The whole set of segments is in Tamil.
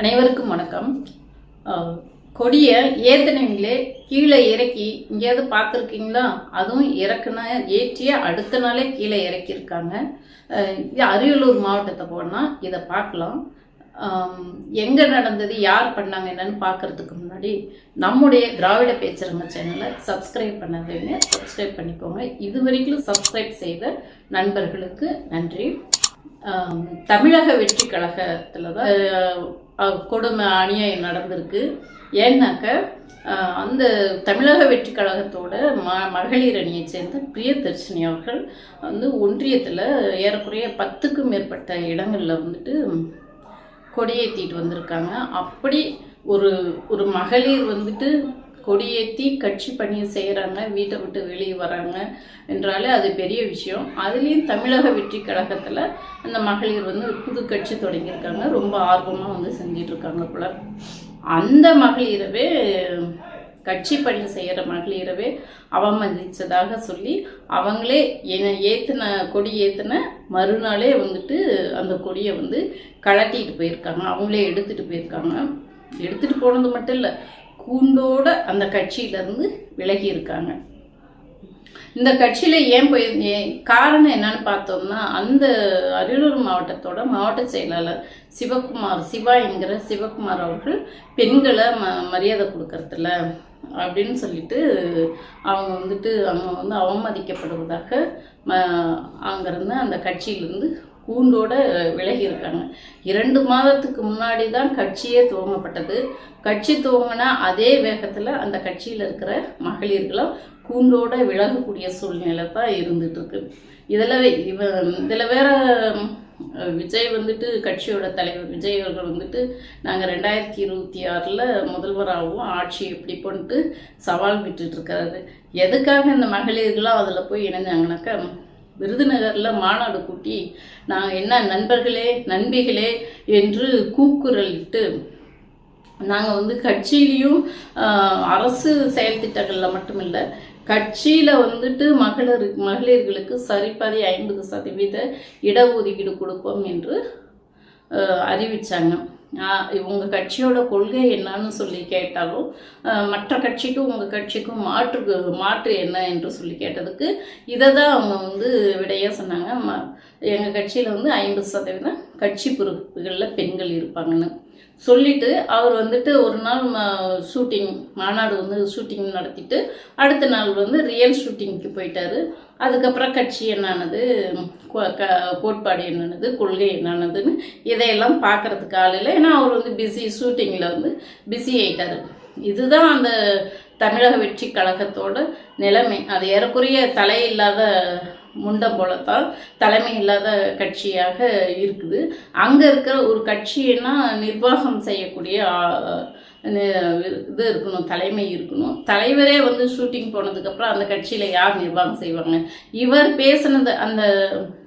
அனைவருக்கும் வணக்கம். கொடியை ஏத்தனவங்களே கீழே இறக்கி எங்கேயாவது பார்த்துருக்கீங்களா? அதுவும் இறக்குனா ஏற்றிய அடுத்த நாளே கீழே இறக்கியிருக்காங்க. இது அரியலூர் மாவட்டத்தை போனால் இதை பார்க்கலாம். எங்கே நடந்தது, யார் பண்ணாங்க என்னன்னு பார்க்கறதுக்கு முன்னாடி நம்முடைய திராவிட பேச்சரங்க சேனலை சப்ஸ்கிரைப் பண்ணாதவங்க சப்ஸ்கிரைப் பண்ணிக்கோங்க. இது வரைக்கும் சப்ஸ்கிரைப் செய்த நண்பர்களுக்கு நன்றி. தமிழக வெற்றி கழகத்தில் தான் கொடுமை அநியாயம் நடந்திருக்கு. ஏன்னாக்க அந்த தமிழக வெற்றி கழகத்தோட மகளிர் அணியை சேர்ந்த பிரியதர்ஷினி அவர்கள் ஒன்றியத்தில் ஏறக்குறைய 10க்கும் மேற்பட்ட இடங்களில் கொடியேற்றிட்டு வந்திருக்காங்க. அப்படி ஒரு மகளிர் கொடியேற்றி கட்சி பணியை செய்கிறாங்க, வீட்டை விட்டு வெளியே வராங்க என்றாலே அது பெரிய விஷயம். அதுலேயும் தமிழக வெற்றி கழகத்தில் அந்த மகளிர் புது கட்சி தொடங்கியிருக்காங்க. ரொம்ப ஆர்வமாக செஞ்சிட்ருக்காங்க போல. அந்த மகளிரவே கட்சி பணி செய்கிற மகளிரவே அவமதித்ததாக சொல்லி அவங்களே கொடி ஏற்றின மறுநாளே அந்த கொடியை கழட்டிட்டு போயிருக்காங்க. அவங்களே எடுத்துகிட்டு போயிருக்காங்க. எடுத்துகிட்டு போனது மட்டும் இல்லை, கூண்டோட அந்த கட்சியிலேருந்து விலகி இருக்காங்க. இந்த கட்சியில் ஏன் காரணம் என்னன்னு பார்த்தோம்னா, அந்த அரியலூர் மாவட்டத்தோட மாவட்ட செயலாளர் சிவா என்கிற சிவகுமார் அவர்கள் பெண்களை மரியாதை கொடுக்கறதில்ல அப்படின்னு சொல்லிட்டு அவங்க அவங்க அவமதிக்கப்படுவதாக அங்கிருந்து அந்த கட்சியிலேருந்து கூண்டோட விலகி இருக்காங்க. 2 மாதத்துக்கு முன்னாடி தான் கட்சியே துவங்கப்பட்டது. கட்சி துவங்கினா அதே வேகத்தில் அந்த கட்சியில் இருக்கிற மகளிர்களும் கூண்டோட விலகக்கூடிய சூழ்நிலை தான் இருந்துட்டு இருக்கு. இதில் வேற விஜய் கட்சியோட தலைவர் விஜய் அவர்கள் நாங்கள் 2026 முதல்வராகவும் ஆட்சி எப்படி பண்ணிட்டு சவால் விட்டுட்டு இருக்காரு. எதுக்காக இந்த மகளிர்களும் அதில் போய் இணைஞ்சாங்கனாக்கா, விருதுநகரில் மாநாடு கூட்டி நாங்கள் என்ன நண்பர்களே நண்பிகளே என்று கூக்குரலிட்டு நாங்கள் கட்சியிலையும் அரசு செயல் திட்டங்களில் மட்டுமில்லை, கட்சியில் மகளிர்களுக்கு சரிபாதி 50% இடஒதுக்கீடு கொடுப்போம் என்று அறிவித்தாங்க. உங்கள் கட்சியோட கொள்கை என்னன்னு சொல்லி கேட்டாலும் மற்ற கட்சிக்கும் உங்கள் கட்சிக்கும் மாற்று என்ன என்று சொல்லி கேட்டதுக்கு இதை தான் அவங்க விடையாக சொன்னாங்க. எங்கள் கட்சியில் 50% கட்சி பொறுப்புகளில் பெண்கள் இருப்பாங்கன்னு சொல்லிட்டு அவர் ஒரு நாள் மாநாடு ஷூட்டிங் நடத்திட்டு அடுத்த நாள் ரியல் ஷூட்டிங்க்கு போயிட்டாரு. அதுக்கப்புறம் கட்சி என்னானது, கோட்பாடு என்னது, கொள்கை என்னதுன்னு இதையெல்லாம் பார்க்கறதுக்கு ஆளில்லை. ஏன்னா அவர் ஷூட்டிங்கில் பிஸி ஆயிட்டாரு. இதுதான் அந்த தமிழக வெற்றி கழகத்தோட நிலைமை. அது ஏறக்குறைய தலையில்லாத முண்டம் போலத்தான் தலைமை இல்லாத கட்சியாக இருக்குது. அங்கே இருக்கிற ஒரு கட்சின்னா நிர்வாகம் செய்யக்கூடிய இது இருக்கணும், தலைமை இருக்கணும். தலைவரே ஷூட்டிங் போனதுக்கப்புறம் அந்த கட்சியில் யார் நிர்வாகம் செய்வாங்க? இவர் பேசினது அந்த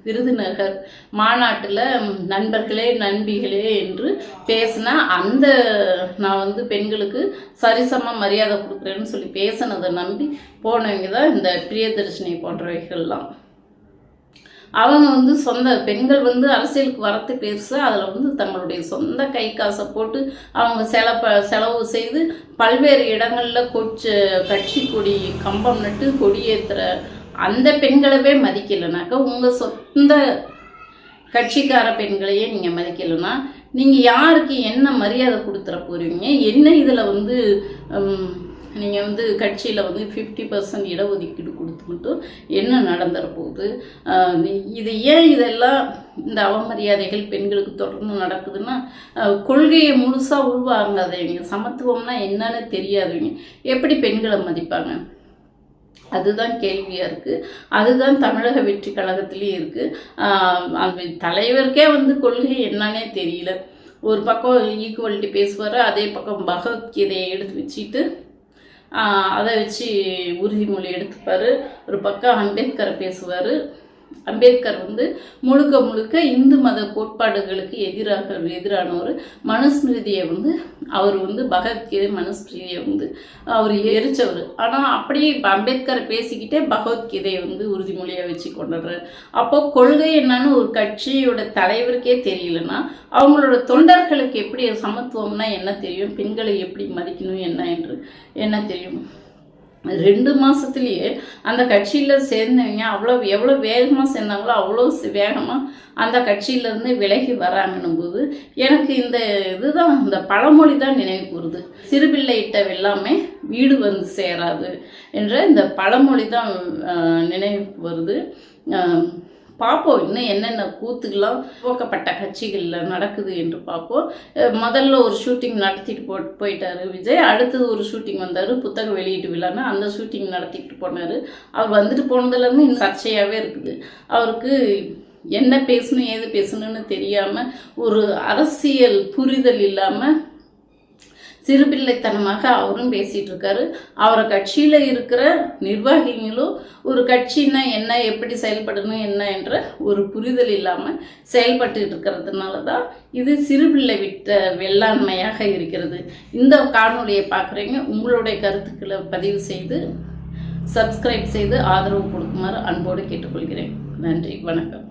விருதுநகர் மாநாட்டில் நண்பர்களே நண்பிகளே என்று பேசினா அந்த நான் பெண்களுக்கு சரிசம மரியாதை கொடுக்குறேன்னு சொல்லி பேசினதை நம்பி போனவங்க தான் இந்த பிரியதர்ஷினி போன்றவைகள்லாம். அவங்க சொந்த பெண்கள் அரசியலுக்கு வரத்து பெருசு. அதில் தங்களுடைய சொந்த கை காசை போட்டு அவங்க செலவு செய்து பல்வேறு இடங்களில் கட்சி கொடி கம்பம் நட்டு கொடியேற்றுற அந்த பெண்களவே மதிக்கலைனாக்கா, உங்கள் சொந்த கட்சிக்கார பெண்களையே நீங்கள் மதிக்கலைன்னா நீங்கள் யாருக்கு என்ன மரியாதை கொடுத்துற போகிறீங்க? என்ன இதில் நீங்கள் கட்சியில் 50% இடஒதுக்கீடு கொடுத்து மட்டும் என்ன நடந்துற போகுது? இது ஏன் இதெல்லாம் இந்த அவமரியாதைகள் பெண்களுக்கு தொடர்ந்து நடக்குதுன்னா, கொள்கையை முழுசாக உள்வாங்காதவங்க, சமத்துவம்னா என்னன்னு தெரியாதவங்க எப்படி பெண்களை மதிப்பாங்க? அதுதான் கேள்வியாக இருக்குது. அதுதான் தமிழக வெற்றி கழகத்திலேயே இருக்குது. அந்த தலைவருக்கே கொள்கை என்னன்னே தெரியல. ஒரு பக்கம் ஈக்குவலிட்டி பேசுவார், அதே பக்கம் பகவத்கீதையை எடுத்து வச்சுட்டு அதை வச்சு உறுதிமொழி எடுத்துப்பார். ஒரு பக்கம் அம்பேத்கரை பேசுவார், அம்பேத்கர் வந்து முழுக்க முழுக்க இந்து மத கோட்பாடுகளுக்கு எதிரானவர். மனுஸ்மிருதியை வந்து அவர் வந்து பகவத்கீதை மனுஸ்மிருதியை வந்து அவர் எரிச்சவர். ஆனால் அப்படியே இப்போ அம்பேத்கரை பேசிக்கிட்டே பகவத்கீதையை வந்து உறுதிமொழியாக வச்சு கொண்டாடுறாரு. அப்போ கொள்கை என்னன்னு ஒரு கட்சியோட தலைவருக்கே தெரியலன்னா அவங்களோட தொண்டர்களுக்கு எப்படி சமத்துவம்னா என்ன தெரியும், பெண்களை எப்படி மதிக்கணும் என்ன தெரியும். 2 மாதத்துலேயே அந்த கட்சியில் சேர்ந்தவங்க எவ்வளோ வேகமாக சேர்ந்தாங்களோ அவ்வளோ வேகமாக அந்த கட்சியிலேருந்து விலகி வராங்கன்னும் போது எனக்கு இதுதான் இந்த பழமொழி தான் நினைவு கூறுது. சிறுபிள்ளை இட்ட வெல்லாமே வீடு வந்து சேராது என்ற இந்த பழமொழி தான் நினைவு வருது. பார்ப்போம் இன்னும் என்னென்ன கூத்துக்கெல்லாம் துவக்கப்பட்ட கட்சிகளில் நடக்குது என்று பார்ப்போம். முதல்ல ஒரு ஷூட்டிங் நடத்திட்டு போயிட்டாரு விஜய். அடுத்தது ஒரு ஷூட்டிங் வந்தார், புத்தக வெளியீட்டு விழான்னு அந்த ஷூட்டிங் நடத்திட்டு போனார். அவர் வந்துட்டு போனதுலேருந்து இன்னும் சர்ச்சையாகவே இருக்குது. அவருக்கு என்ன பேசணும் ஏது பேசணும்னு தெரியாமல், ஒரு அரசியல் புரிதல் இல்லாமல் சிறுபிள்ளைத்தனமாக அவரும் பேசிகிட்டு இருக்காரு. அவரை கட்சியில் இருக்கிற நிர்வாகிகளும் ஒரு கட்சின்னா என்ன, எப்படி செயல்படணும் என்ன என்ற ஒரு புரிதல் இல்லாமல் செயல்பட்டு இருக்கிறதுனால தான் இது சிறுபிள்ளை விட்ட வெள்ளாண்மையாக இருக்கிறது. இந்த காணொலியை பார்க்குறீங்க, உங்களுடைய கருத்துக்களை பதிவு செய்து சப்ஸ்கிரைப் செய்து ஆதரவு கொடுக்குமாறு அன்போடு கேட்டுக்கொள்கிறேன். நன்றி, வணக்கம்.